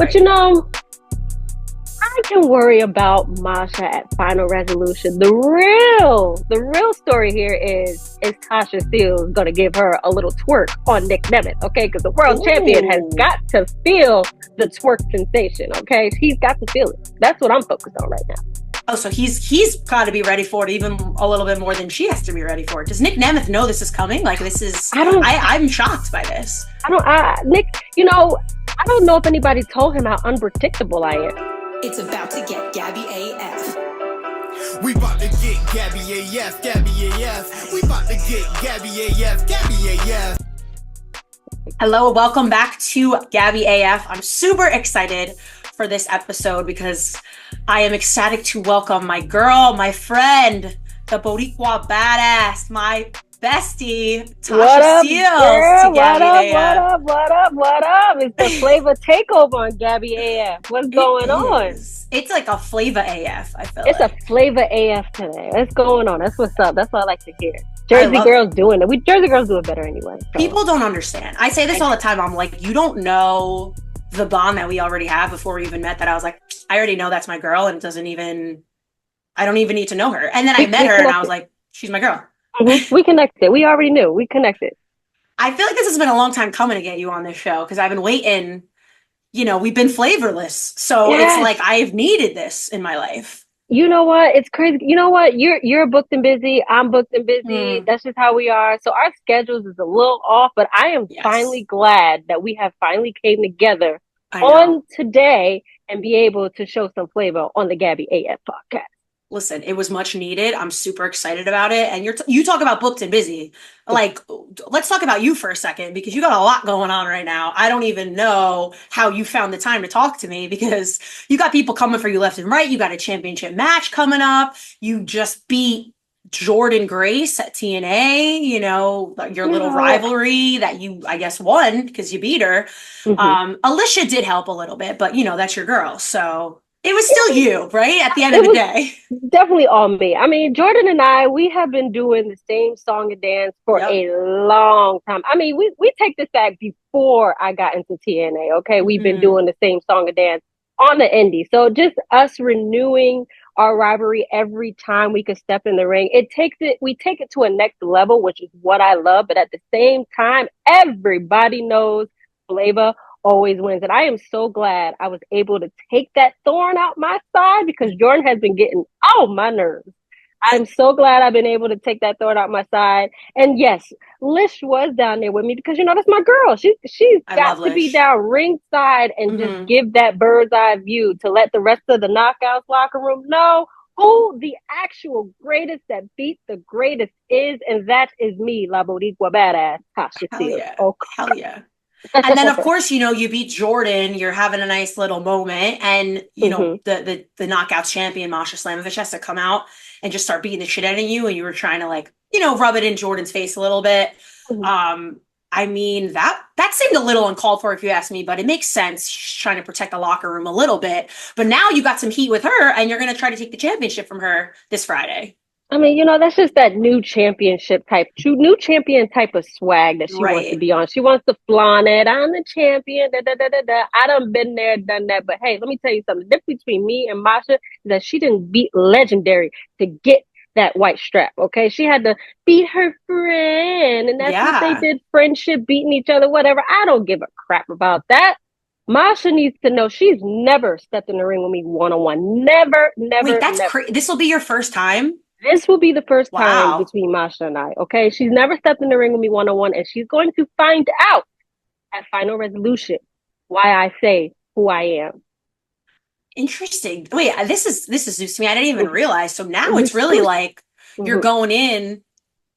But I can worry about Masha at Final Resolution. The real story here is Tasha Steelz going to give her a little twerk on Nemeth, okay? Because the world champion has got to feel the twerk sensation, okay? He's got to feel it. That's what I'm focused on right now. Oh, so he's got to be ready for it even a little bit more than she has to be ready for it. Does Nemeth know this is coming? Like, this is... I'm shocked by this. Nick, I don't know if anybody told him how unpredictable I am. It's about to get Gabby AF. We about to get Gabby AF, Gabby AF. We about to get Gabby AF, Gabby AF. Hello, welcome back to Gabby AF. I'm super excited for this episode because I am ecstatic to welcome my girl, my friend, the Boricua badass, my bestie, Tasha Steelz. What up? It's the flavor takeover on Gabby AF. What's going on? It's like a flavor AF, I feel It's like. a flavor AF today. What's going on? That's what's up. That's what I like to hear. Jersey girls doing it. Jersey girls do it better anyway. So. People don't understand. I say this all the time. I'm like, you don't know the bond that we already have before we even met, that I was like, I already know that's my girl, and I don't even need to know her. And then I met her and I was like, she's my girl. Mm-hmm. We connected. We already knew. We connected. I feel like this has been a long time coming to get you on this show because I've been waiting. We've been flavorless. So It's like I've needed this in my life. You know what? It's crazy. You know what? You're booked and busy. I'm booked and busy. That's just how we are. So our schedules is a little off, but I am finally glad that we have finally came together on today and be able to show some flavor on the Gabby AF podcast. Listen, it was much needed. I'm super excited about it. And you talk about booked and busy. Like, let's talk about you for a second, because you got a lot going on right now. I don't even know how you found the time to talk to me, because you got people coming for you left and right. You got a championship match coming up. You just beat Jordynne Grace at TNA, your little rivalry that you, I guess, won because you beat her. Mm-hmm. Alicia did help a little bit, but that's your girl. So it was still you, right? At the end of the day. Definitely all me. I mean, Jordynne and I, we have been doing the same song and dance for a long time. I mean, we take this back before I got into TNA, okay? We've been doing the same song and dance on the indie. So just us renewing our rivalry every time we could step in the ring, we take it to a next level, which is what I love. But at the same time, everybody knows flavor always wins. And I am so glad I was able to take that thorn out my side, because Jordynne has been getting on my nerves. I'm so glad I've been able to take that thorn out my side. And yes, Lish was down there with me because, that's my girl. She's got to be down ringside and just give that bird's eye view to let the rest of the Knockouts locker room know who the actual greatest that beat the greatest is. And that is me, La Boricua badass, Tasha Steelz. Yeah. Oh, hell yeah. And then, of course, you beat Jordynne, you're having a nice little moment, and, the Knockouts champion, Masha Slamovich, has to come out and just start beating the shit out of you, and you were trying to, rub it in Jordynne's face a little bit. I mean, that seemed a little uncalled for, if you ask me, but it makes sense. She's trying to protect the locker room a little bit. But now you got some heat with her, and you're going to try to take the championship from her this Friday. I mean, that's just that new champion type of swag that she wants to be on. She wants to flaunt it. I'm the champion. I done been there, done that. But hey, let me tell you something. The difference between me and Masha is that she didn't beat Legendary to get that white strap. Okay, she had to beat her friend, and that's what they did. Friendship, beating each other, whatever. I don't give a crap about that. Masha needs to know she's never stepped in the ring with me one-on-one. Never. Wait, that's crazy. This will be your first time? This will be the first time between Masha and I, okay? She's never stepped in the ring with me one-on-one, and she's going to find out at Final Resolution why I say who I am. Interesting. Wait, this is news to me. I didn't even realize. So now it's really like you're going in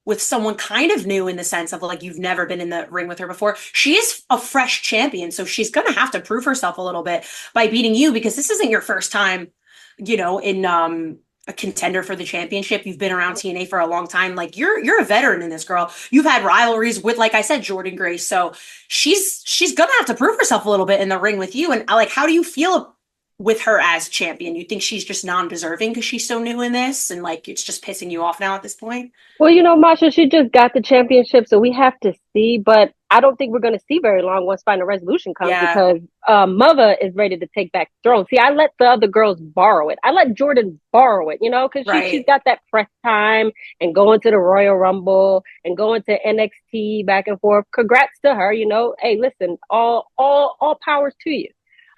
with someone kind of new, in the sense of like you've never been in the ring with her before. She is a fresh champion, so she's going to have to prove herself a little bit by beating you, because this isn't your first time, in a contender for the championship. You've been around TNA for a long time. Like you're a veteran in this, girl. You've had rivalries with, like I said, Jordynne Grace. So she's gonna have to prove herself a little bit in the ring with you. And like, how do you feel with her as champion? You think she's just non-deserving because she's so new in this and like it's just pissing you off now at this point? Well, Masha, she just got the championship, so we have to see. But I don't think we're going to see very long once Final Resolution comes because Mother is ready to take back the throne. See, I let the other girls borrow it. I let Jordan borrow it, because she's got that press time and going to the Royal Rumble and going to NXT back and forth. Congrats to her, Hey, listen, all powers to you.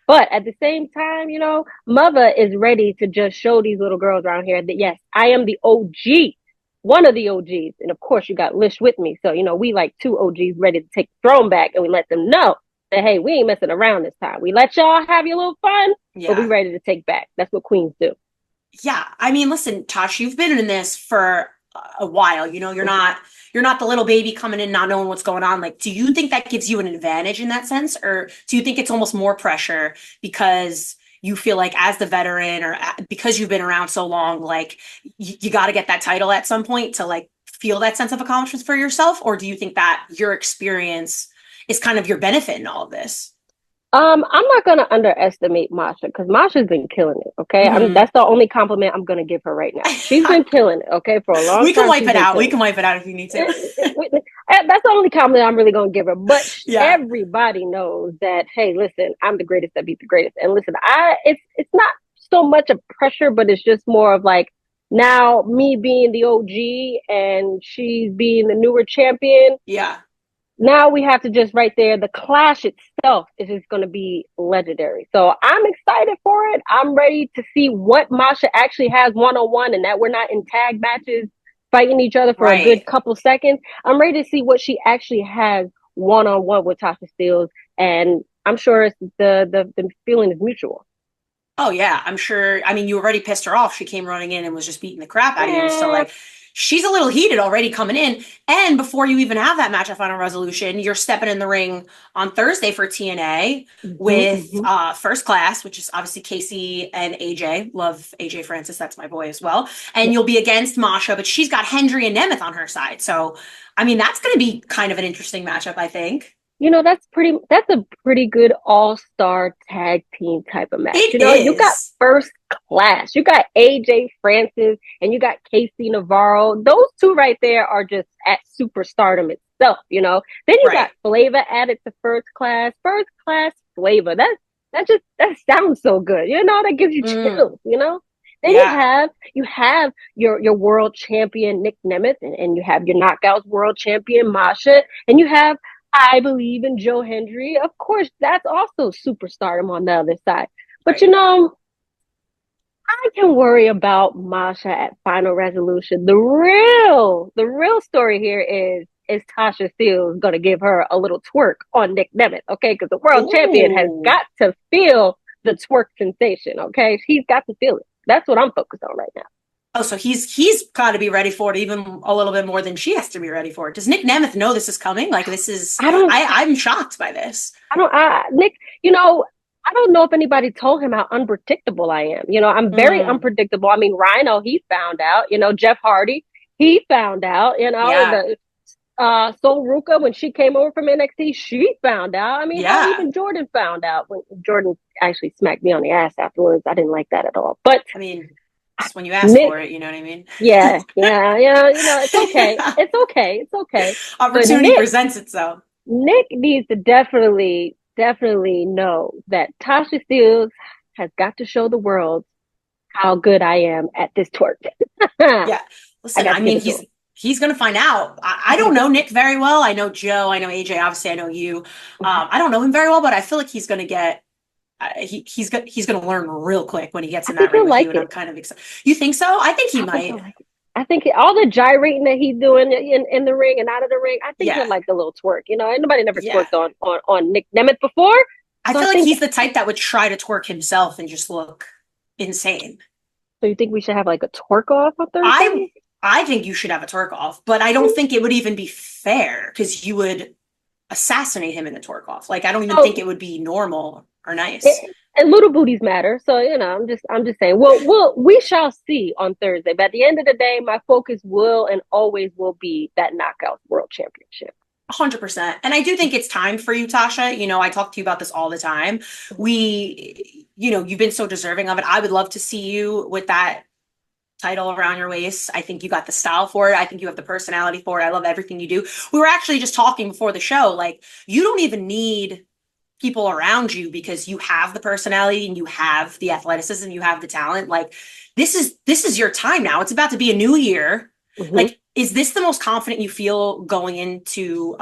But at the same time, Mother is ready to just show these little girls around here that, yes, I am the OG. One of the OGs. And of course, you got Lish with me. So, we like two OGs ready to take the throne back. And we let them know that, hey, we ain't messing around this time. We let y'all have your little fun, but we ready to take back. That's what queens do. Yeah. I mean, listen, Tosh, you've been in this for a while. You're not the little baby coming in not knowing what's going on. Like, do you think that gives you an advantage in that sense? Or do you think it's almost more pressure because you feel like as the veteran or because you've been around so long, like you got to get that title at some point to like feel that sense of accomplishment for yourself? Or do you think that your experience is kind of your benefit in all of this? I'm not going to underestimate Masha because Masha's been killing it. Okay. I mean, that's the only compliment I'm going to give her right now. She's been killing it. Okay. For a long time. We can wipe it out. We can wipe it out if you need to. That's the only compliment I'm really going to give her. But everybody knows that, hey, listen, I'm the greatest that beat the greatest. And listen, it's not so much a pressure, but it's just more of like now me being the OG and she's being the newer champion. Yeah. Now we have to just right there. The clash itself is just going to be legendary. So I'm excited for it. I'm ready to see what Masha actually has one-on-one and that we're not in tag matches fighting each other for a good couple seconds. I'm ready to see what she actually has one-on-one with Tasha Steelz. And I'm sure the feeling is mutual. Oh, yeah, I'm sure. I mean, you already pissed her off. She came running in and was just beating the crap out of you. So like, she's a little heated already coming in. And before you even have that match at Final Resolution, you're stepping in the ring on Thursday for TNA with First Class, which is obviously Casey and AJ. Love AJ Francis. That's my boy as well. And you'll be against Masha, but she's got Hendry and Nemeth on her side. So, I mean, that's going to be kind of an interesting matchup, I think. That's a pretty good all-star tag team type of match. It is. You got First Class, you got AJ Francis, and you got Casey Navarro. Those two right there are just at superstardom itself, Then you got Flavor added to First Class Flavor. That sounds so good. That gives you chills, Then you have your world champion Nick Nemeth, and you have your Knockouts world champion Masha, and you have I Believe in Joe Hendry. Of course, that's also superstardom on the other side. But I can worry about Masha at Final Resolution. The real story here is Tasha Steelz going to give her a little twerk on Nick Nemeth, okay? Because the world champion has got to feel the twerk sensation, okay? He's got to feel it. That's what I'm focused on right now. Oh, so he's got to be ready for it even a little bit more than she has to be ready for it. Does Nick Nemeth know this is coming? Like this is, I'm shocked by this. Nick, I don't know if anybody told him how unpredictable I am. I'm very unpredictable. I mean, Rhino, he found out, Jeff Hardy, he found out, Sol Ruka, when she came over from NXT, she found out. I mean, even Jordan found out when Jordan actually smacked me on the ass afterwards. I didn't like that at all. But I mean, just when you ask for it, you know what I mean? Yeah. It's okay. It's okay. Opportunity presents itself. Nick needs to definitely know that Tasha Steelz has got to show the world how good I am at this twerk. Yeah. Listen, I mean, he's going to find out. I don't know Nick very well. I know Joe. I know AJ. Obviously, I know you. I don't know him very well, but I feel like he's going to get. He's going to learn real quick when he gets in that ring with you, and I'm kind of excited. You think so? I think he might. I think all the gyrating that he's doing in the ring and out of the ring, I think he'll like the little twerk. Ain't nobody never twerked on Nick Nemeth before. I feel like he's the type that would try to twerk himself and just look insane. So you think we should have like a twerk off on Thursday? I think you should have a twerk off, but I don't think it would even be fair because you would assassinate him in the twerk off. Like I don't even think it would be normal or nice. And little booties matter. So, I'm just saying, we shall see on Thursday. But at the end of the day, my focus will and always will be that Knockout World Championship. 100%. And I do think it's time for you, Tasha. I talk to you about this all the time. you know, you've been so deserving of it. I would love to see you with that title around your waist. I think you got the style for it. I think you have the personality for it. I love everything you do. We were actually just talking before the show, like, you don't even need people around you because you have the personality and you have the athleticism, you have the talent. Like, this is your time now. It's about to be a new year. Like, is this the most confident you feel going into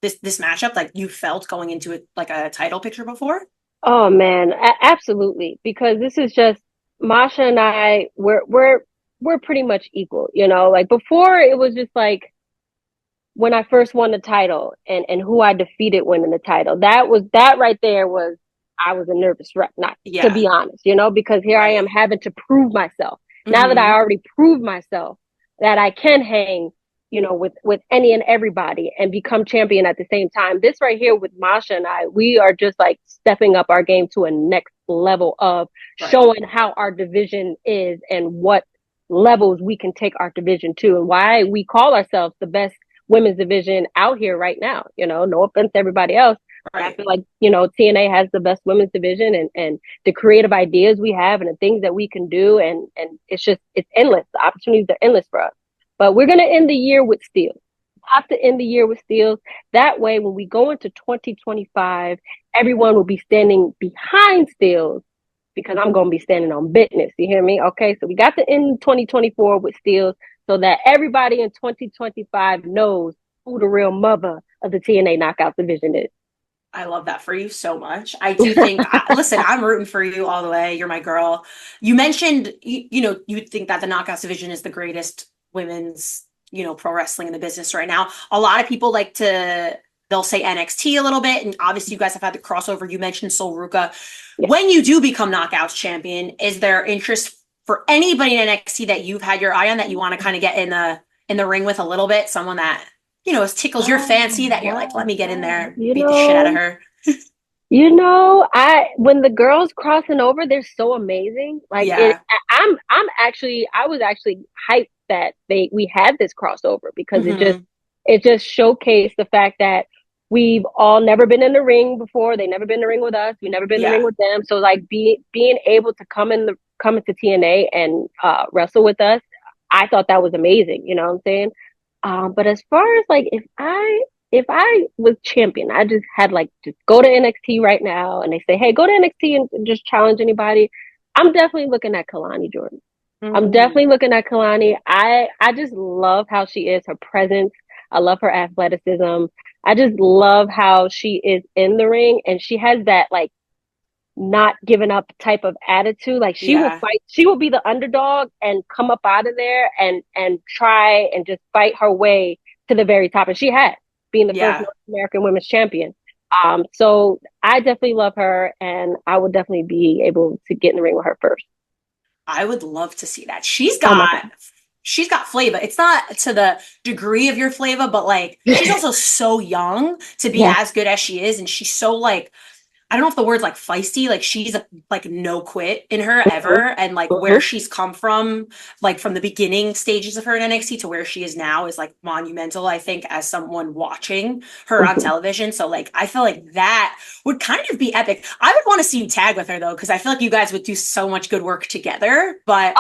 this matchup, like you felt going into it, like a title picture before? Oh man, absolutely. Because this is just Masha and I. We're pretty much equal, you know. Like before, it was just like when I first won the title and who I defeated winning the title. That right there was, I was a nervous wreck, not to be honest, you know, because here I am having to prove myself. Now that I already proved myself that I can hang, you know, with any and everybody and become champion at the same time. This right here with Masha and I, we are just like stepping up our game to a next level of showing how our division is and what levels we can take our division to, and why we call ourselves the best women's division out here right now. You know, no offense to everybody else. I feel like, you know, TNA has the best women's division, and the creative ideas we have and the things that we can do. And it's endless. The opportunities are endless for us. But we're going to end the year with Steelz. Have to end the year with Steelz. That way, when we go into 2025, everyone will be standing behind Steelz because I'm going to be standing on business. You hear me? Okay. So we got to end 2024 with Steelz so that everybody in 2025 knows who the real mother of the TNA Knockout division is. I love that for you so much. I do think, listen, I'm rooting for you all the way. You're my girl. You mentioned, you know, you think that the Knockouts division is the greatest women's, you know, pro wrestling in the business right now. A lot of people they'll say NXT a little bit. And obviously you guys have had the crossover. You mentioned Sol Ruka. Yeah. When you do become Knockouts champion, is there interest for anybody in NXT that you've had your eye on that you want to kind of get in the ring with a little bit? Someone that, you know, tickles your fancy that you're like, let me get in there, beat the shit out of her. You know, when the girls crossing over, they're so amazing. Like, I was actually hyped that we had this crossover because it just showcased the fact that we've all never been in the ring before. They never been in the ring with us. We've never been in the ring with them. So like being able to come into TNA and wrestle with us, I thought that was amazing. You know what I'm saying? But as far as like, if I was champion, I just had like, just go to NXT right now. And they say, hey, go to NXT and just challenge anybody. I'm definitely looking at Kalani Jordan. I'm definitely looking at Kalani. I just love how she is, her presence. I love her athleticism. I just love how she is in the ring, and she has that like not giving up type of attitude. Like she will fight. She will be the underdog and come up out of there and try and just fight her way to the very top. And she had, being the first North American women's champion. So I definitely love her, and I would definitely be able to get in the ring with her first. I would love to see that. She's got flavor. It's not to the degree of your flavor, but like she's also so young to be as good as she is, and she's so like, I don't know if the word's like feisty, like she's like no quit in her ever. And like where she's come from, like from the beginning stages of her in NXT to where she is now is like monumental, I think, as someone watching her on television. So like, I feel like that would kind of be epic. I would want to see you tag with her though, because I feel like you guys would do so much good work together, but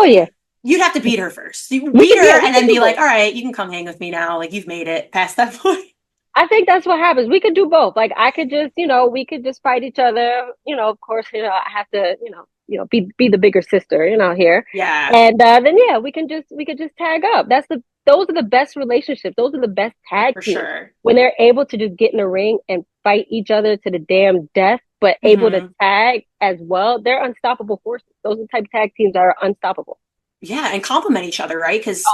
you'd have to beat her first. You beat her and then be like, all right, you can come hang with me now. Like you've made it past that point. I think that's what happens. We could do both. Like I could just, you know, we could just fight each other. You know, of course, you know, I have to, you know, be the bigger sister, you know, here. Yeah. And then we could just tag up. Those are the best relationships. Those are the best tag teams. Sure. When they're able to just get in the ring and fight each other to the damn death, but able to tag as well. They're unstoppable forces. Those are the type of tag teams that are unstoppable. Yeah, and complement each other, right? Because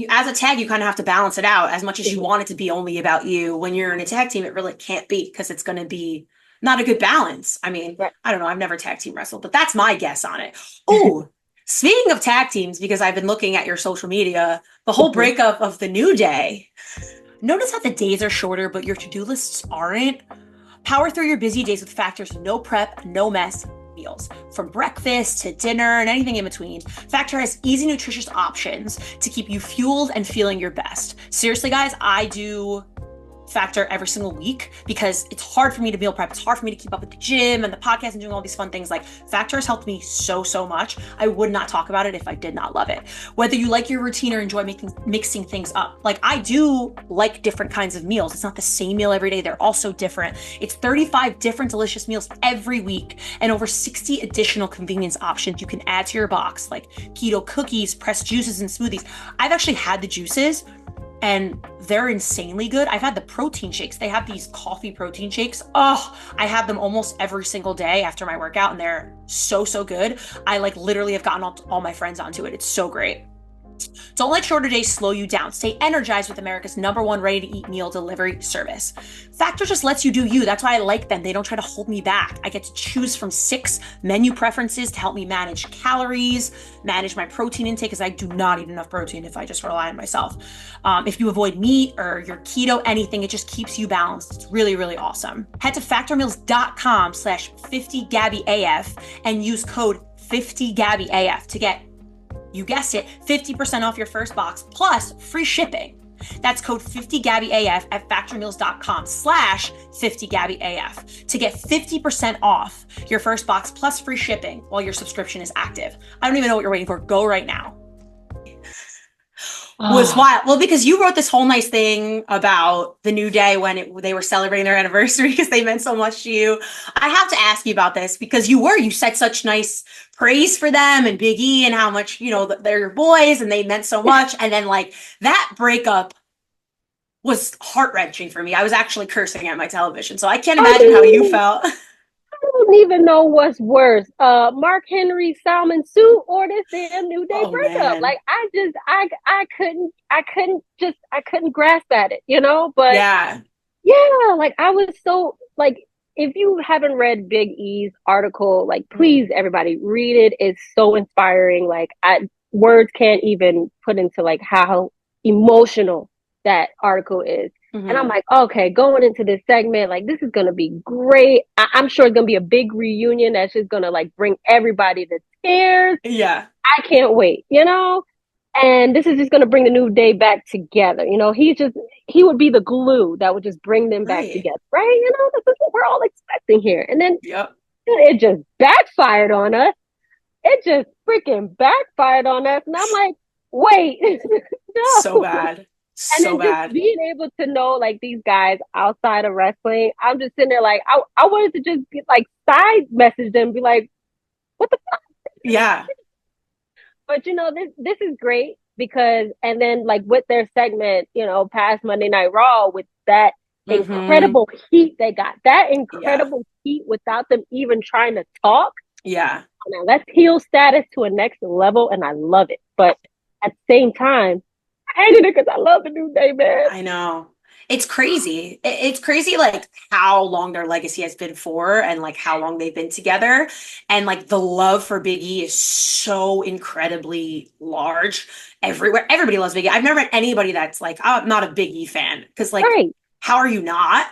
as a tag, you kind of have to balance it out. As much as you want it to be only about you, when you're in a tag team, it really can't be, because it's going to be not a good balance. I mean, I don't know. I've never tag team wrestled, but that's my guess on it. Oh, speaking of tag teams, because I've been looking at your social media, the whole breakup of the New Day. Notice how the days are shorter, but your to-do lists aren't. Power through your busy days with Factor's no prep, no mess meals. From breakfast to dinner and anything in between, Factor has easy, nutritious options to keep you fueled and feeling your best. Seriously, guys, I do Factor every single week because it's hard for me to meal prep. It's hard for me to keep up with the gym and the podcast and doing all these fun things. Like Factor has helped me so much. I would not talk about it if I did not love it. Whether you like your routine or enjoy mixing things up. Like I do like different kinds of meals. It's not the same meal every day. They're all so different. It's 35 different delicious meals every week and over 60 additional convenience options you can add to your box, like keto cookies, pressed juices, and smoothies. I've actually had the juices and they're insanely good. I've had the protein shakes. They have these coffee protein shakes. Oh, I have them almost every single day after my workout and they're so good. I like literally have gotten all my friends onto it. It's so great. Don't let shorter days slow you down. Stay energized with America's #1 ready-to-eat meal delivery service. Factor just lets you do you. That's why I like them. They don't try to hold me back. I get to choose from 6 menu preferences to help me manage calories, manage my protein intake, because I do not eat enough protein if I just rely on myself. If you avoid meat or you're keto, anything, it just keeps you balanced. It's really awesome. Head to factormeals.com/50GabbyAF and use code 50GabbyAF to get, you guessed it, 50% off your first box plus free shipping. That's code 50GabbyAF at factormeals.com/50GabbyAF to get 50% off your first box plus free shipping while your subscription is active. I don't even know what you're waiting for. Go right now. Was wild. Well, because you wrote this whole nice thing about the New Day when they were celebrating their anniversary because they meant so much to you. I have to ask you about this because you said such nice praise for them and Big E and how much, they're your boys and they meant so much. And then like that breakup was heart-wrenching for me. I was actually cursing at my television. So I can't imagine how you felt. I don't even know what's worse, Mark Henry, Salmon Sue, or this damn New Day breakup. Man. Like I couldn't grasp at it, But yeah, like I was so like, if you haven't read Big E's article, like please everybody read it. It's so inspiring. Like words can't even put into like how emotional that article is. And I'm like, okay, going into this segment, like this is going to be great. I'm sure it's going to be a big reunion that's just going to like bring everybody to tears. Yeah. I can't wait, and this is just going to bring the New Day back together. He would be the glue that would just bring them back together. Right. This is what we're all expecting here. And then it just backfired on us. It just freaking backfired on us. And I'm like, wait, no. So bad. So bad. Just being able to know like these guys outside of wrestling, I'm just sitting there like I wanted to just get like side message them, be like, what the fuck? Yeah. But this is great because, and then like with their segment, past Monday Night Raw with that incredible heat they got, that incredible heat without them even trying to talk. Yeah. Now that's heel status to a next level, and I love it. But at the same time, I hated it because I love the New Day, man. I know. It's crazy. It's crazy, like, how long their legacy has been for and, like, how long they've been together. And, like, the love for Big E is so incredibly large everywhere. Everybody loves Big E. I've never met anybody that's, like, I'm not a Big E fan. Because, like, how are you not?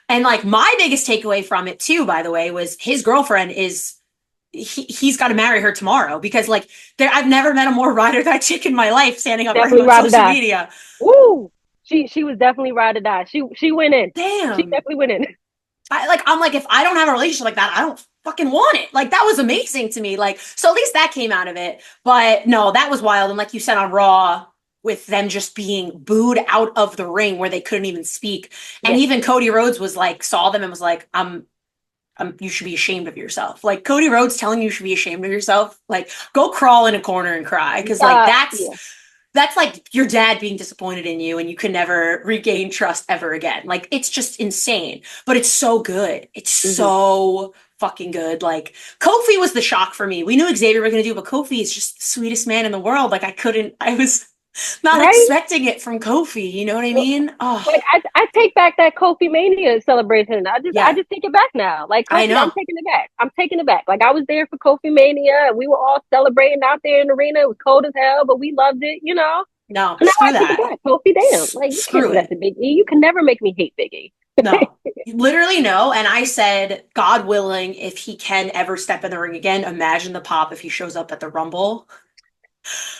And, like, my biggest takeaway from it, too, by the way, was his girlfriend is... He's got to marry her tomorrow because like I've never met a more ride or die chick in my life standing up on social media. Woo! She was definitely ride or die. She went in. Damn. She definitely went in. I'm like, if I don't have a relationship like that, I don't fucking want it. Like that was amazing to me. Like, so at least that came out of it. But no, that was wild. And like you said on Raw, with them just being booed out of the ring where they couldn't even speak. And even Cody Rhodes was like, saw them and was like, you should be ashamed of yourself. Like Cody Rhodes telling you should be ashamed of yourself. Like go crawl in a corner and cry. Cause like that's like your dad being disappointed in you and you can never regain trust ever again. Like it's just insane, but it's so good. It's so fucking good. Like Kofi was the shock for me. We knew Xavier was going to do, but Kofi is just the sweetest man in the world. Like I was not expecting it from Kofi, you know what I mean? Oh, like I take back that Kofi Mania celebration. I just take it back now. Like Kofi, I know. I'm taking it back. Like I was there for Kofi Mania, and we were all celebrating out there in the arena. It was cold as hell, but we loved it. No, now screw that. Kofi, damn, like you can't do that to Big E. You can never make me hate Big E. No, literally no. And I said, God willing, if he can ever step in the ring again, imagine the pop if he shows up at the Rumble.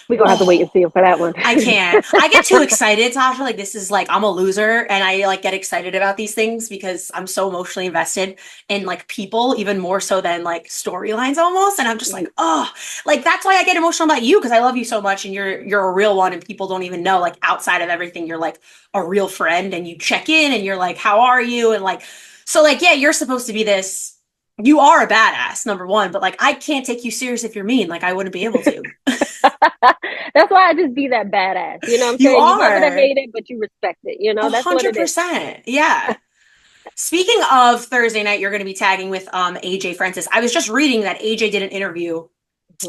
We're gonna have to wait and see for that one. I can't. I get too excited, Tasha. Like, this is like, I'm a loser, and I like get excited about these things because I'm so emotionally invested in like people, even more so than like storylines almost. And I'm just like, oh, like that's why I get emotional about you, because I love you so much and you're a real one, and people don't even know, like, outside of everything, you're like a real friend, and you check in and you're like, how are you? And like, so like, yeah, you're supposed to be this. You are a badass, number one, but like, I can't take you serious if you're mean. Like, I wouldn't be able to. That's why I just be that badass. You know what I'm You saying? You love it or are hate it, but you respect it. You know, that's what it is. 100%. Yeah. Speaking of Thursday night, you're going to be tagging with AJ Francis. I was just reading that AJ did an interview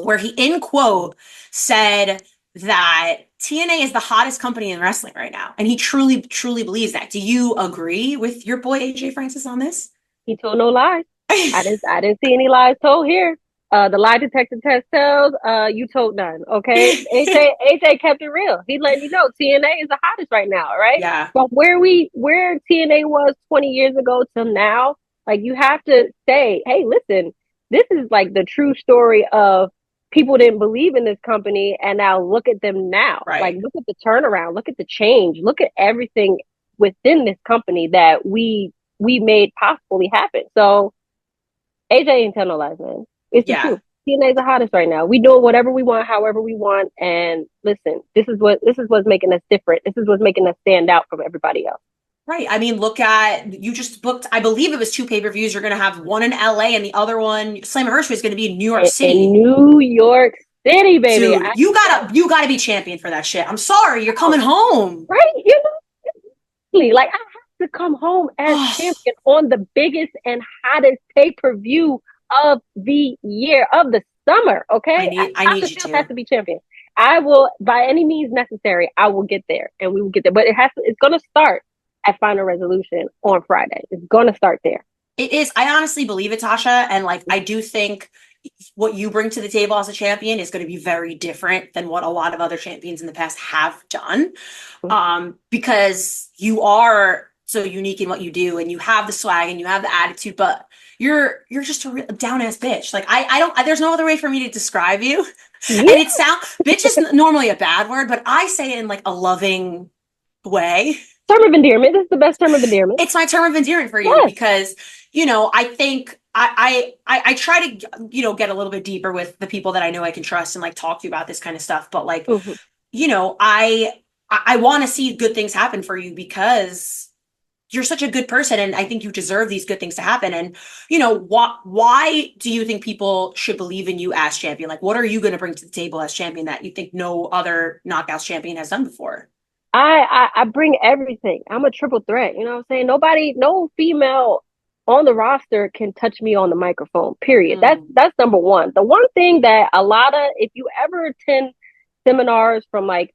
where he, in quote, said that TNA is the hottest company in wrestling right now. And he truly, truly believes that. Do you agree with your boy AJ Francis on this? He told no lies. I didn't see any lies told here. The lie detector test tells you told none. Okay, AJ kept it real. He letting you know TNA is the hottest right now, right? Yeah. But where TNA was 20 years ago till now, like, you have to say, hey, listen, this is like the true story of people didn't believe in this company, and now look at them now. Right. Like, look at the turnaround, look at the change, look at everything within this company that we made possibly happen. So AJ ain't tell no lies, man. It's the truth. TNA is the hottest right now. We doing whatever we want, however we want. And listen, this is what's making us different. This is what's making us stand out from everybody else. Right. I mean, look at, you just booked, I believe it was 2 pay-per-views. You're going to have one in LA and the other one, Slammiversary, is going to be in New York City. In New York City, baby. Dude, you gotta be champion for that shit. I'm sorry, you're coming home. Right? You know, like, I have to come home as champion on the biggest and hottest pay-per-view of the year, of the summer. Okay, I need you to. Has to be champion. I will, by any means necessary, I will get there, and we will get there. But it's going to start at Final Resolution on Friday. It's going to start there. It is. I honestly believe it, Tasha, and like, I do think what you bring to the table as a champion is going to be very different than what a lot of other champions in the past have done, because you are so unique in what you do, and you have the swag and you have the attitude, but you're just a real down ass bitch. Like, I don't, there's no other way for me to describe you. Yeah. And it bitch is normally a bad word, but I say it in like a loving way. Term of endearment. This is the best term of endearment. It's my term of endearment for you, because, you know, I think I try to, you know, get a little bit deeper with the people that I know I can trust and like talk to you about this kind of stuff. But like, you know, I want to see good things happen for you, because you're such a good person, and I think you deserve these good things to happen. And, you know, why do you think people should believe in you as champion? Like, what are you going to bring to the table as champion that you think no other Knockouts champion has done before? I bring everything. I'm a triple threat. You know what I'm saying? No female on the roster can touch me on the microphone, period. That's number one. The one thing that if you ever attend seminars from like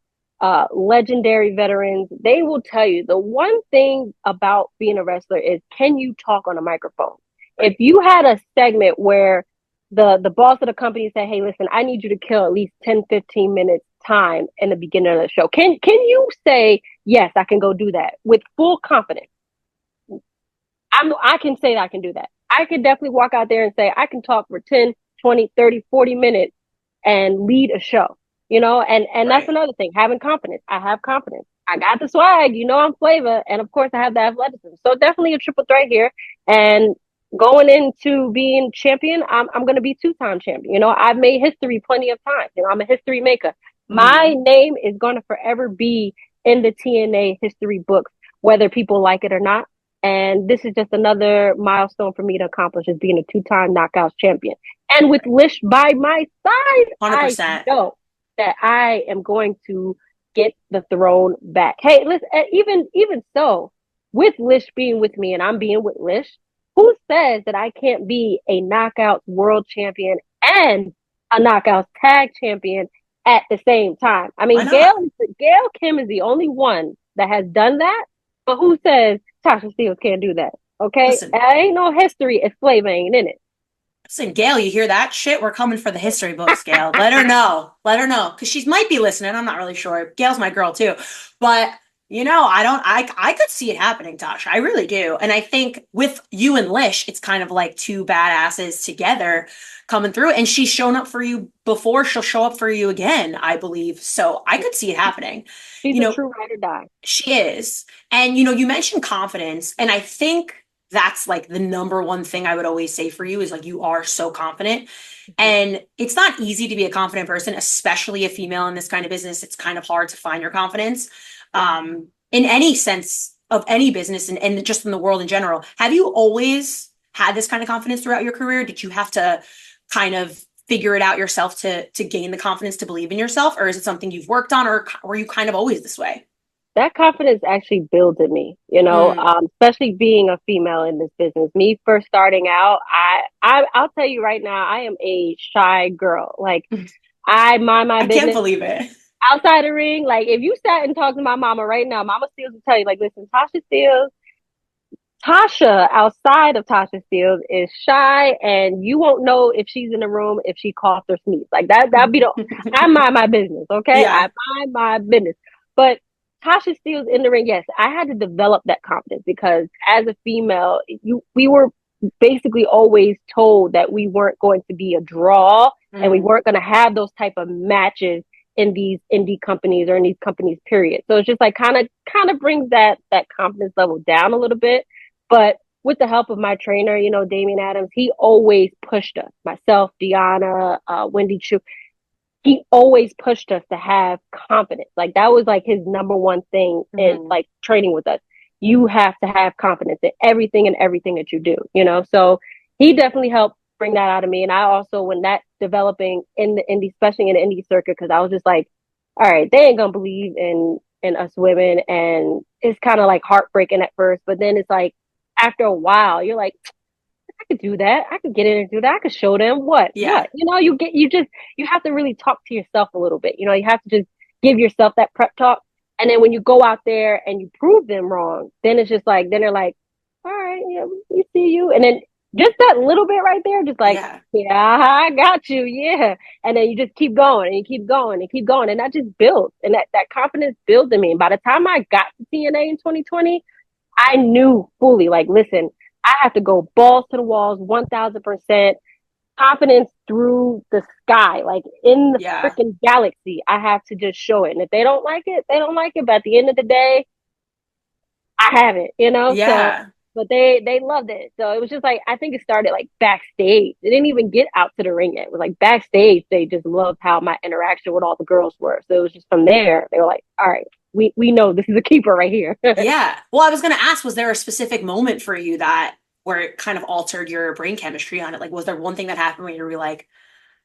legendary veterans, they will tell you the one thing about being a wrestler is, can you talk on a microphone? If you had a segment where the boss of the company said, hey, listen, I need you to kill at least 10, 15 minutes time in the beginning of the show. Can you say, yes, I can go do that with full confidence? I can say that I can do that. I can definitely walk out there and say, I can talk for 10, 20, 30, 40 minutes and lead a show, you know, and that's another thing, having confidence. I have confidence. I got the swag, you know, I'm flavor. And of course I have the athleticism. So definitely a triple threat here. And going into being champion, I'm going to be 2-time champion. You know, I've made history plenty of times. You know, I'm a history maker. My name is going to forever be in the TNA history books, whether people like it or not. And this is just another milestone for me to accomplish, as being a 2-time Knockouts champion. And with Lish by my side, 100%. I know that I am going to get the throne back. Hey, listen, even so, with Lish being with me and I'm being with Lish, who says that I can't be a Knockouts world champion and a Knockouts tag champion at the same time? I mean, Gail Kim is the only one that has done that, but who says Tasha Steelz can't do that? Okay, ain't no history if Flavor ain't in it. Listen, Gail, you hear that shit? We're coming for the history books, Gail. Let her know, because she might be listening. I'm not really sure. Gail's my girl too, but I could see it happening, Tasha. I really do. And I think with you and Lish, it's kind of like two badasses together coming through. And she's shown up for you before. She'll show up for you again, I believe. So I could see it happening. She's You a know, true ride or die. she is. And, you mentioned confidence. And I think that's like the number one thing I would always say for you is like, you are so confident. And it's not easy to be a confident person, especially a female in this kind of business. It's kind of hard to find your confidence in any sense of any business and just in the world in general. Have you always had this kind of confidence throughout your career? Did you have to kind of figure it out yourself to gain the confidence to believe in yourself? Or is it something you've worked on, or were you kind of always this way? That confidence actually builds in me, especially being a female in this business. Me first starting out, I'll tell you right now, I am a shy girl. Like I mind my I business. can't believe it. Outside the ring, like if you sat and talked to my mama right now, Mama Steelz will tell you, like, listen, Tasha Steelz, Tasha outside of Tasha Steelz is shy, and you won't know if she's in the room if she coughs or sneezes. Like that'd be the I mind my business, okay? Yeah. I mind my business. But Tasha Steelz in the ring, yes, I had to develop that confidence because as a female, we were basically always told that we weren't going to be a draw and we weren't going to have those type of matches in these indie companies or in these companies, period. So it's just like kind of brings that confidence level down a little bit. But with the help of my trainer, Damian Adams, he always pushed us, myself, Deanna, Wendy Chu. He always pushed us to have confidence. Like that was like his number one thing in like training with us. You have to have confidence in everything and everything that you do, So he definitely helped bring that out of me. And I also, when that developing in the indie, especially in the indie circuit, because I was just like, all right, they ain't gonna believe in us women. And it's kind of like heartbreaking at first, but then it's like after a while, you're like, I could do that. I could get in and do that. I could show them what. Yeah. You have to really talk to yourself a little bit. You have to just give yourself that prep talk. And then when you go out there and you prove them wrong, then it's just like, then they're like, all right, yeah, we see you. And then just that little bit right there, just like, yeah, I got you. Yeah. And then you just keep going and you keep going and keep going. And that just builds. And that confidence builds in me. And by the time I got to TNA in 2020, I knew fully, like, listen, I have to go balls to the walls, 1000%, confidence through the sky, like in the freaking galaxy. I have to just show it. And if they don't like it, they don't like it. But at the end of the day, I have it, Yeah. So, but they loved it. So it was just like, I think it started like backstage. It didn't even get out to the ring yet. It was like backstage. They just loved how my interaction with all the girls were. So it was just from there. They were like, all right, we know this is a keeper right here. Yeah. Well, I was going to ask, was there a specific moment for you where it kind of altered your brain chemistry on it? Like, was there one thing that happened where you were like,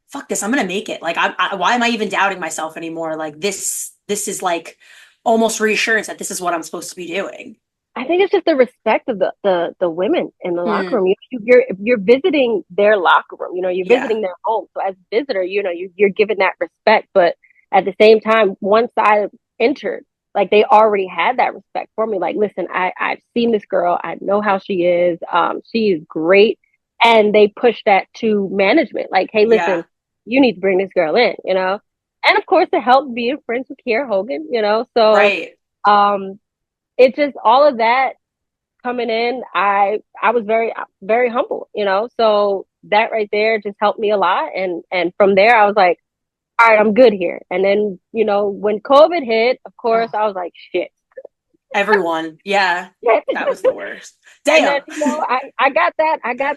fuck this, I'm going to make it. Like, why am I even doubting myself anymore? Like this is like almost reassurance that this is what I'm supposed to be doing. I think it's just the respect of the women in the locker room. You're visiting their locker room, you're visiting their home. So as a visitor, you're given that respect. But at the same time, once I entered, like they already had that respect for me. Like, listen, I've seen this girl. I know how she is. She is great. And they push that to management. Like, hey, listen, you need to bring this girl in, And of course, it helped being friends with Kiera Hogan, So, right. It's just all of that coming in. I was very, very humble, So that right there just helped me a lot. And from there, I was like, all right, I'm good here. And then, when COVID hit, of course, I was like, shit. Everyone. Yeah. That was the worst. Damn. And then, I got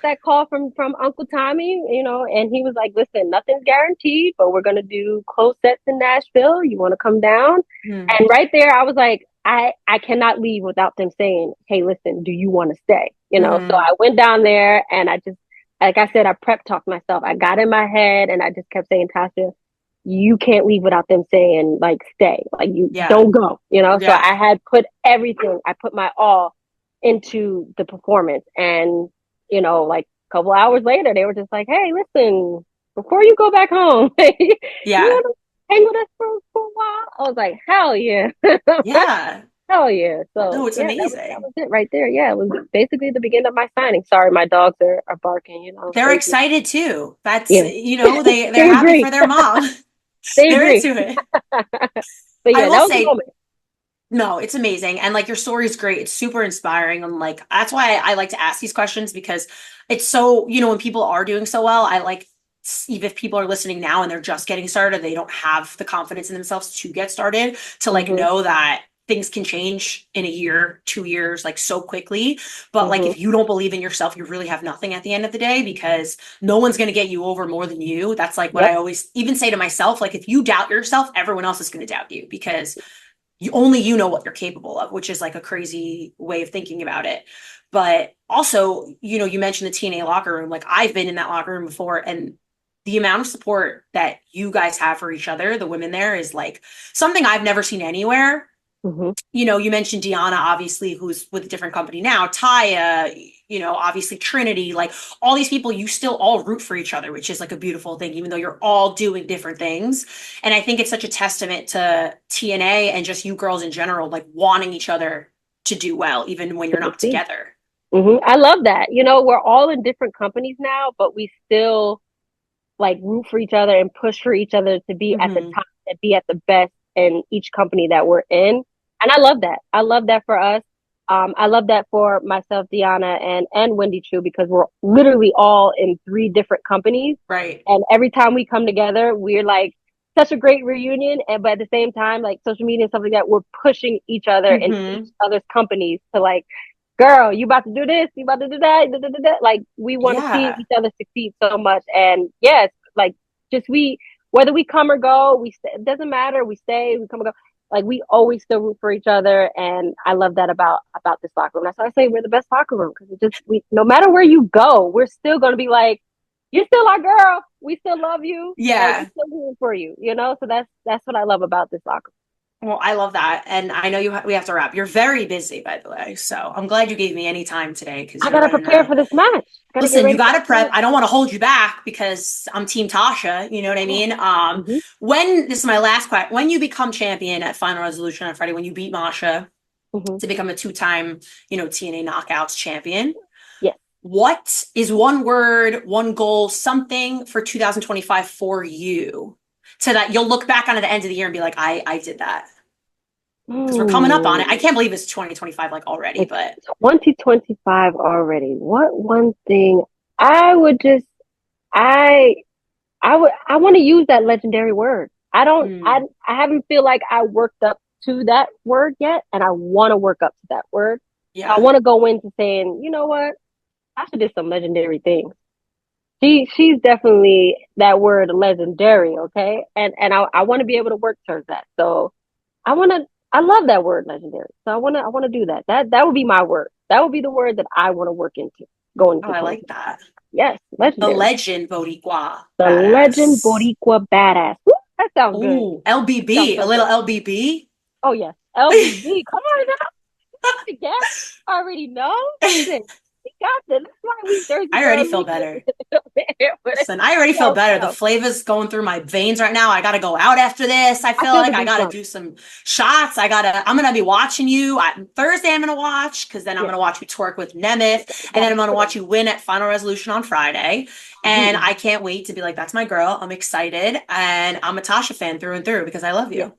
that call from Uncle Tommy, and he was like, listen, nothing's guaranteed, but we're going to do close sets in Nashville. You want to come down? And right there, I was like, I cannot leave without them saying, hey, listen, do you want to stay? So I went down there and I just, like I said, I prep talked myself. I got in my head and I just kept saying, Tasha, you can't leave without them saying, like, stay, like, you don't go, So I had put everything, I put my all into the performance. And, like a couple hours later, they were just like, hey, listen, before you go back home, you want to hang with us for a while? I was like, hell yeah. Yeah. Hell yeah. So no, it's amazing. That was it right there. Yeah, it was basically the beginning of my signing. Sorry, my dogs are barking, They're excited too. That's, they're happy for their mom. They They're agree. into it. But yeah, that was the moment. No, it's amazing. And like your story is great. It's super inspiring. And like that's why I like to ask these questions because it's so, when people are doing so well, I like even if people are listening now and they're just getting started, they don't have the confidence in themselves to get started, to like know that things can change in a year, 2 years, like so quickly. But like if you don't believe in yourself, you really have nothing at the end of the day because no one's going to get you over more than you. That's like what I always even say to myself. Like if you doubt yourself, everyone else is going to doubt you because you know what you're capable of, which is like a crazy way of thinking about it. But also, you mentioned the TNA locker room. Like I've been in that locker room before, and the amount of support that you guys have for each other, the women there, is like something I've never seen anywhere. You mentioned Deanna, obviously, who's with a different company now, Taya, obviously Trinity, like all these people, you still all root for each other, which is like a beautiful thing, even though you're all doing different things. And I think it's such a testament to TNA and just you girls in general, like wanting each other to do well, even when you're not together. I love that. We're all in different companies now, but we still like root for each other and push for each other to be at the top and be at the best in each company that we're in. And I love that. I love that for us. I love that for myself, Deanna, and Wendy Chu, because we're literally all in 3 different companies. Right. And every time we come together, we're like such a great reunion. But at the same time, like social media and stuff like that, we're pushing each other in each other's companies to like, girl, you about to do this, you about to do that, da, da, da, da. Like we want to see each other succeed so much. And yes, like just whether we come or go, it doesn't matter. We stay, we come or go. Like we always still root for each other, and I love that about this locker room. That's why I say we're the best locker room, because no matter where you go, we're still gonna be like, you're still our girl. We still love you. Yeah, we're still rooting for you. So that's what I love about this locker room. Well, I love that. And I know we have to wrap. You're very busy, by the way. So I'm glad you gave me any time today. Because I got to prepare for this match. Listen, you got to prep. I don't want to hold you back because I'm Team Tasha. You know what I mean? When, this is my last question, when you become champion at Final Resolution on Friday, when you beat Masha to become a 2-time, TNA Knockouts champion. Yes. What is one word, one goal, something for 2025 for you? So that you'll look back on it at the end of the year and be like, I did that. Because we're coming up on it. I can't believe it's 2025 like already, but 2025 already. What one thing I would just I want to use that legendary word. I haven't feel like I worked up to that word yet, and I want to work up to that word. Yeah. I want to go into saying, you know what? Tasha did some legendary things. She's definitely that word legendary, okay? And I want to be able to work towards that. So I love that word legendary. So I want to do that. That would be my word. That would be the word that I want to work into going into. I like that. Yes, legendary. The legend Boricua. The badass. Legend Boricua badass. Woo, that sounds good. Ooh, LBB, a little LBB. Oh yes, LBB. Come on now. Yes, I already know. Listen, we got this. That's why we Thursday. I already feel better. Listen, I already feel better. The flavor's going through my veins right now. I got to go out after this. I feel like I got to do some shots. I'm going to be watching you. Thursday I'm going to watch, because then I'm going to watch you twerk with Nemeth. And then I'm going to watch you win at Final Resolution on Friday. And I can't wait to be like, that's my girl. I'm excited. And I'm a Tasha fan through and through because I love you. Yeah.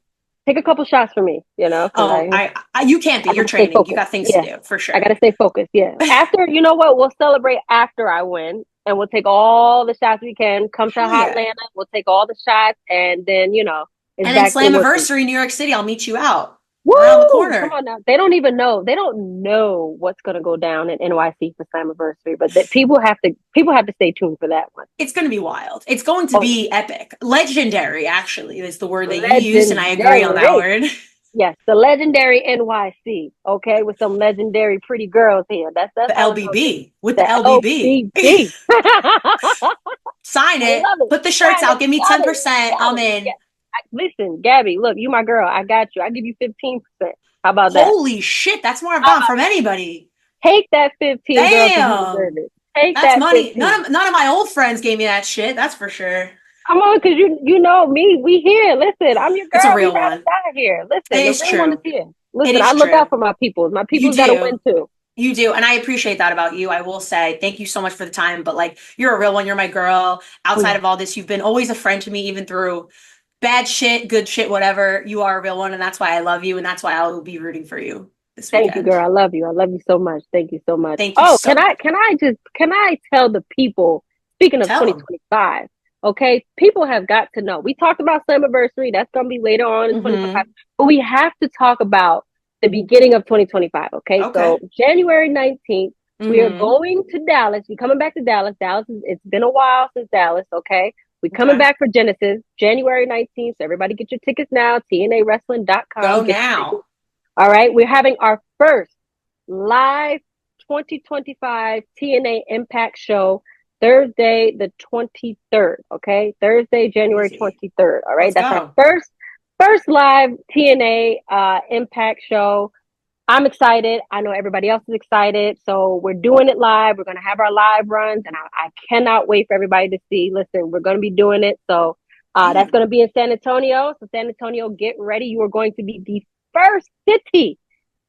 Take a couple shots for me, Oh, you can't be. You're training. You got things to do, for sure. I got to stay focused, yeah. After, you know what? We'll celebrate after I win, and we'll take all the shots we can. Come to Atlanta, we'll take all the shots, and then, and then Slammiversary, New York City, I'll meet you out. Woo! Around the corner. Come on now. They don't even know. They don't know what's going to go down in NYC for Slammiversary, but people have to stay tuned for that one. It's going to be wild. It's going to be epic. Legendary, actually, is the word that you used, and I agree on that word. Yes, the legendary NYC, okay, with some legendary pretty girls here. That's the LBB with the LBB. Sign it. Put the shirts out. Give me 10%. I'm in. Yeah. Listen, Gabby, look, you my girl. I got you. I give you 15%. How about that? Holy shit, that's more I've gotten from anybody. Take that 15. Damn, girl, take that's that money. 15. None of my old friends gave me that shit. That's for sure. Come on, because you know me. We here. Listen, I'm your girl. It's a real one. Here. Listen, it's true. One is here. Listen, I look out for my people. My people's got to win too. You do. And I appreciate that about you. I will say thank you so much for the time. But like, you're a real one. You're my girl. Outside of all this, you've been always a friend to me, even through bad shit, good shit, whatever. You are a real one, and that's why I love you, and that's why I will be rooting for you this weekend. Thank you, girl. I love you. I love you so much. Thank you so much. Thank you so much. Can I tell the people, speaking of 2025, okay, people have got to know. We talked about Slammiversary. That's going to be later on in 2025. But we have to talk about the beginning of 2025, okay? So January 19th, we are going to Dallas. We're coming back to Dallas. It's been a while since Dallas, okay? We're coming back for Genesis, January 19th. So everybody get your tickets now, TNAWrestling.com. Go now. All right. We're having our first live 2025 TNA Impact show Thursday, the 23rd. Okay. Thursday, January 23rd. All right. That's our first live TNA Impact show. I'm excited. I know everybody else is excited. So we're doing it live. We're going to have our live runs, and I cannot wait for everybody to see. Listen, we're going to be doing it. So that's going to be in San Antonio. So San Antonio, get ready. You are going to be the first city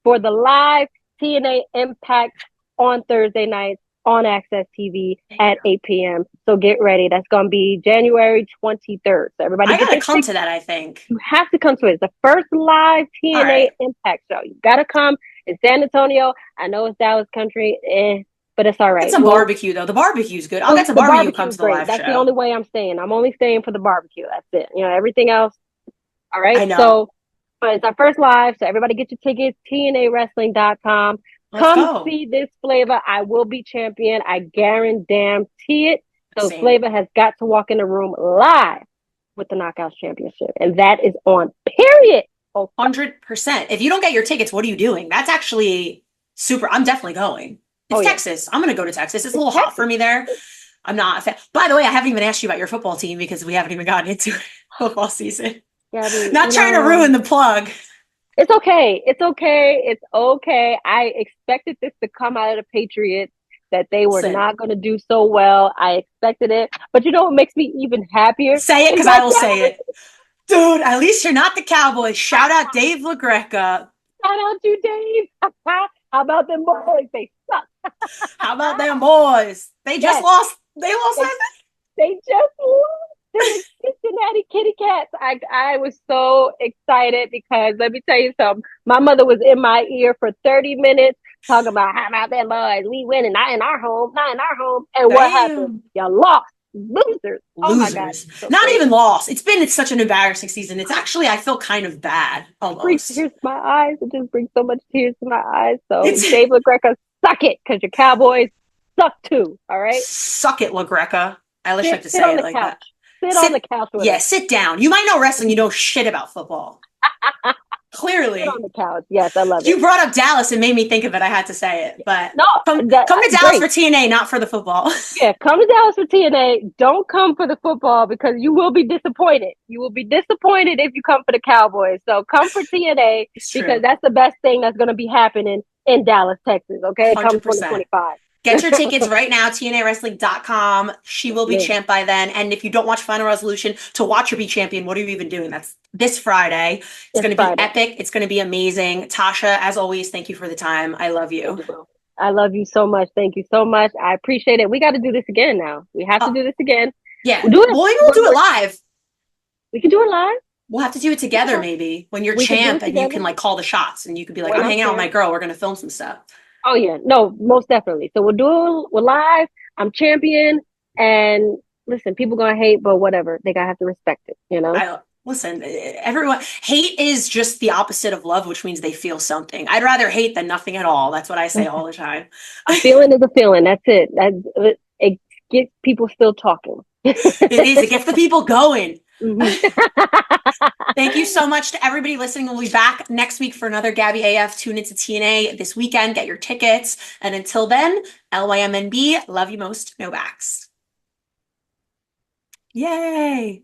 for the live TNA Impact on Thursday nights on Access TV at 8 p.m. So get ready. That's going to be January 23rd. So everybody, I got to come to that, I think. You have to come to it. It's the first live TNA Impact show. You got to come in San Antonio. I know it's Dallas country, but it's all right. It's a barbecue, though. The barbecue's good. I'll get to barbecue come to the live show. That's the only way I'm staying. I'm only staying for the barbecue. That's it. You know, everything else. All right. I know. So, but it's our first live. So everybody get your tickets, TNAWrestling.com. Come see this Flavor. I will be champion. I guarantee it. So Flavor has got to walk in the room live with the Knockouts Championship. And that is on, period. 100%. If you don't get your tickets, what are you doing? That's actually super. I'm definitely going. It's Texas. I'm going to go to Texas. It's a little hot for me there. I'm not a fan. By the way, I haven't even asked you about your football team because we haven't even gotten into football season. Gabby, not trying to ruin the plug. It's okay. It's okay. It's okay. I expected this to come out of the Patriots, that they were not going to do so well. I expected it. But you know what makes me even happier? Say it, because I will say it. Dude, at least you're not the Cowboys. Shout out Dave LaGreca. Shout out you, Dave. How about them boys? They suck. How about them boys? They just lost. They lost. They just lost. The Cincinnati Kitty Cats. I was so excited because let me tell you something. My mother was in my ear for 30 minutes talking about how about them boys. We winning, not in our home. And what happened? You lost. Losers. Oh my God. So not crazy. Even lost. It's such an embarrassing season. It's actually, I feel kind of bad almost. It brings tears to my eyes. It just brings so much tears to my eyes. So Dave LaGreca, suck it, because your Cowboys suck too. All right? Suck it, LaGreca. I wish I could say it like that. Sit on the couch with us. Sit down. You might know wrestling, you know shit about football. Clearly. Sit on the couch. Yes, I love it. You brought up Dallas and made me think of it. I had to say it. But no, come to Dallas for TNA, not for the football. Yeah, come to Dallas for TNA. Don't come for the football because you will be disappointed. You will be disappointed if you come for the Cowboys. So come for TNA because that's the best thing that's going to be happening in Dallas, Texas. Okay, 100%. Come 2025. Get your tickets right now, TNAWrestling.com. She will be champ by then. And if you don't watch Final Resolution to watch her be champion, what are you even doing? That's this Friday. It's going to be epic. It's going to be amazing. Tasha, as always, thank you for the time. I love you. I love you so much. Thank you so much. I appreciate it. We got to do this again now. We have to do this again. Yeah. We'll do it live. We can do it live. We'll have to do it together maybe when you're champ and you can like call the shots and you could be like, I'm hanging out with my girl. We're going to film some stuff. Oh, yeah. No, most definitely. So we're live. I'm champion. And listen, people going to hate, but whatever. They got to have to respect it, you know? Listen, everyone, hate is just the opposite of love, which means they feel something. I'd rather hate than nothing at all. That's what I say all the time. A feeling is a feeling. That's it. It gets people still talking. It is. It gets the people going. Thank you so much to everybody listening. We'll be back next week for another Gabby AF. Tune into TNA this weekend. Get your tickets. And until then, LYMNB, love you most, no backs. Yay.